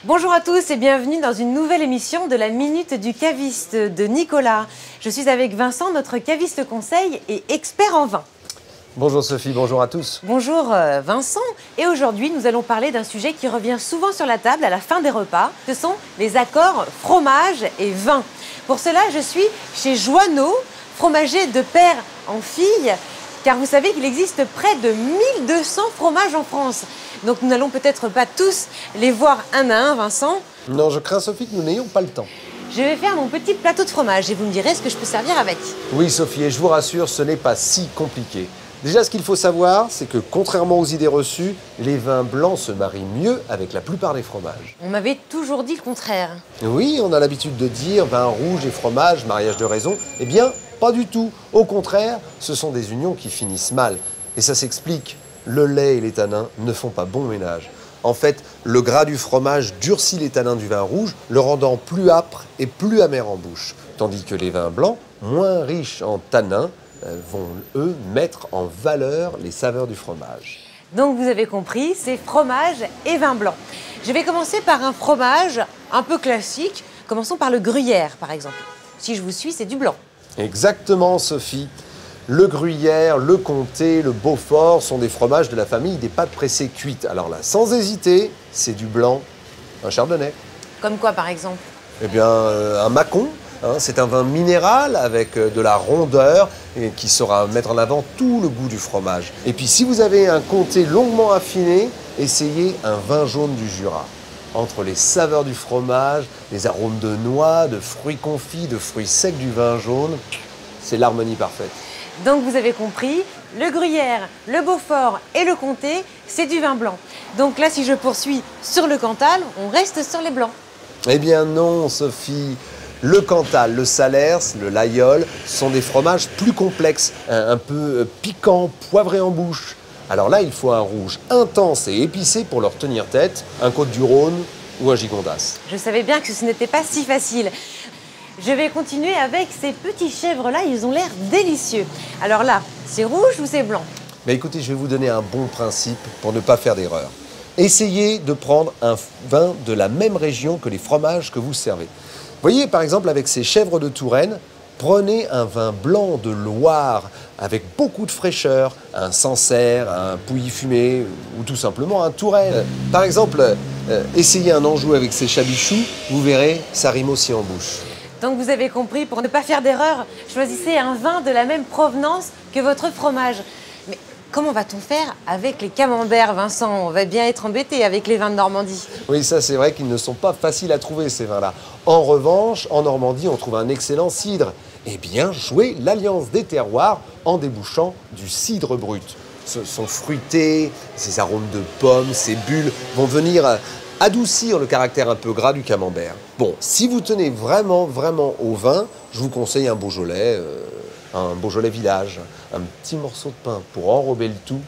Bonjour à tous et bienvenue dans une nouvelle émission de la Minute du Caviste de Nicolas. Je suis avec Vincent, notre caviste conseil et expert en vin. Bonjour Sophie, bonjour à tous. Bonjour Vincent. Et aujourd'hui, nous allons parler d'un sujet qui revient souvent sur la table à la fin des repas. Ce sont les accords fromage et vin. Pour cela, je suis chez Joanneau, fromager de père en fille, car vous savez qu'il existe près de 1200 fromages en France. Donc nous n'allons peut-être pas tous les voir un à un, Vincent. Non, je crains Sophie que nous n'ayons pas le temps. Je vais faire mon petit plateau de fromage et vous me direz ce que je peux servir avec. Oui Sophie, et je vous rassure, ce n'est pas si compliqué. Déjà, ce qu'il faut savoir, c'est que contrairement aux idées reçues, les vins blancs se marient mieux avec la plupart des fromages. On m'avait toujours dit le contraire. Oui, on a l'habitude de dire vin rouge et fromage, mariage de raison. Eh bien, pas du tout. Au contraire, ce sont des unions qui finissent mal. Et ça s'explique. Le lait et les tanins ne font pas bon ménage. En fait, le gras du fromage durcit les tanins du vin rouge, le rendant plus âpre et plus amer en bouche. Tandis que les vins blancs, moins riches en tanins, vont, eux, mettre en valeur les saveurs du fromage. Donc vous avez compris, c'est fromage et vin blanc. Je vais commencer par un fromage un peu classique. Commençons par le gruyère, par exemple. Si je vous suis, c'est du blanc. Exactement, Sophie. Le gruyère, le comté, le beaufort sont des fromages de la famille des pâtes pressées cuites. Alors là, sans hésiter, c'est du blanc, un chardonnay. Comme quoi, par exemple? Eh bien, un mâcon. C'est un vin minéral avec de la rondeur et qui saura mettre en avant tout le goût du fromage. Et puis, si vous avez un comté longuement affiné, essayez un vin jaune du Jura. Entre les saveurs du fromage, les arômes de noix, de fruits confits, de fruits secs du vin jaune, c'est l'harmonie parfaite. Donc vous avez compris, le gruyère, le beaufort et le comté, c'est du vin blanc. Donc là, si je poursuis sur le Cantal, on reste sur les blancs. Eh bien non, Sophie. Le Cantal, le Salers, le Laguiole sont des fromages plus complexes, un peu piquants, poivrés en bouche. Alors là, il faut un rouge intense et épicé pour leur tenir tête, un Côte-du-Rhône ou un Gigondas. Je savais bien que ce n'était pas si facile. Je vais continuer avec ces petits chèvres-là, ils ont l'air délicieux. Alors là, c'est rouge ou c'est blanc? Mais écoutez, je vais vous donner un bon principe pour ne pas faire d'erreur. Essayez de prendre un vin de la même région que les fromages que vous servez. Voyez, par exemple, avec ces chèvres de Touraine, prenez un vin blanc de Loire avec beaucoup de fraîcheur, un Sancerre, un Pouilly fumé ou tout simplement un Touraine. Par exemple, essayez un Anjou avec ses chabichous, vous verrez, ça rime aussi en bouche. Donc vous avez compris, pour ne pas faire d'erreur, choisissez un vin de la même provenance que votre fromage. Mais comment va-t-on faire avec les camemberts, Vincent? On va bien être embêté avec les vins de Normandie. Oui, ça c'est vrai qu'ils ne sont pas faciles à trouver ces vins-là. En revanche, en Normandie, on trouve un excellent cidre. Eh bien, jouez l'alliance des terroirs en débouchant du cidre brut. Son fruité, ses arômes de pommes, ses bulles vont venir adoucir le caractère un peu gras du camembert. Bon, si vous tenez vraiment au vin, je vous conseille un Beaujolais village, un petit morceau de pain pour enrober le tout,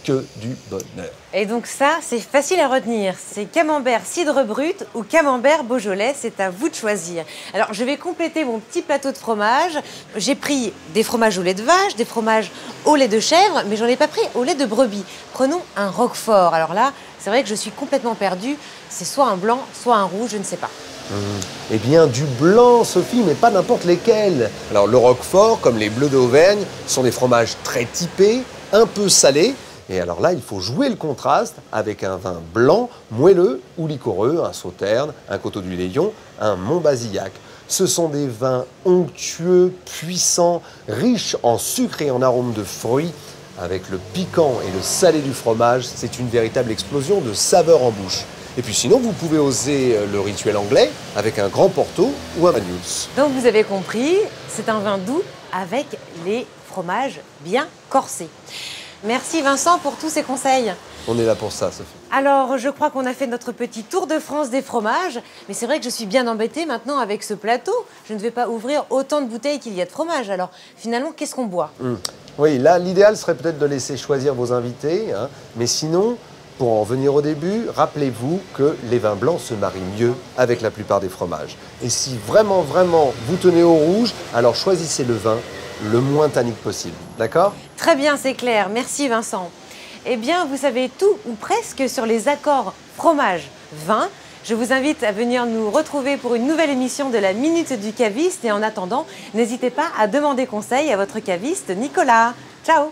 que du bonheur. Et donc ça, c'est facile à retenir. C'est camembert cidre brut ou camembert Beaujolais, c'est à vous de choisir. Alors, je vais compléter mon petit plateau de fromage. J'ai pris des fromages au lait de vache, des fromages au lait de chèvre, mais j'en ai pas pris au lait de brebis. Prenons un roquefort. Alors là, c'est vrai que je suis complètement perdue. C'est soit un blanc, soit un rouge, je ne sais pas. Eh bien, du blanc, Sophie, mais pas n'importe lesquels. Alors, le roquefort, comme les bleus d'Auvergne, sont des fromages très typés, un peu salés. Et alors là, il faut jouer le contraste avec un vin blanc, moelleux ou liquoreux, un Sauterne, un Coteau du Léon, un Montbazillac. Ce sont des vins onctueux, puissants, riches en sucre et en arômes de fruits. Avec le piquant et le salé du fromage, c'est une véritable explosion de saveurs en bouche. Et puis sinon, vous pouvez oser le rituel anglais avec un grand Porto ou un Banyuls. Donc vous avez compris, c'est un vin doux avec les fromages bien corsés. Merci Vincent pour tous ces conseils. On est là pour ça, Sophie. Alors, je crois qu'on a fait notre petit tour de France des fromages, mais c'est vrai que je suis bien embêtée maintenant avec ce plateau. Je ne vais pas ouvrir autant de bouteilles qu'il y a de fromage. Alors, finalement, qu'est-ce qu'on boit? Oui, là, l'idéal serait peut-être de laisser choisir vos invités, hein, mais sinon, pour en venir au début, rappelez-vous que les vins blancs se marient mieux avec la plupart des fromages. Et si vraiment, vraiment, vous tenez au rouge, alors choisissez le vin le moins tannique possible, d'accord? Très bien, c'est clair. Merci Vincent. Eh bien, vous savez tout ou presque sur les accords fromage-vin. Je vous invite à venir nous retrouver pour une nouvelle émission de la Minute du Caviste. Et en attendant, n'hésitez pas à demander conseil à votre caviste Nicolas. Ciao!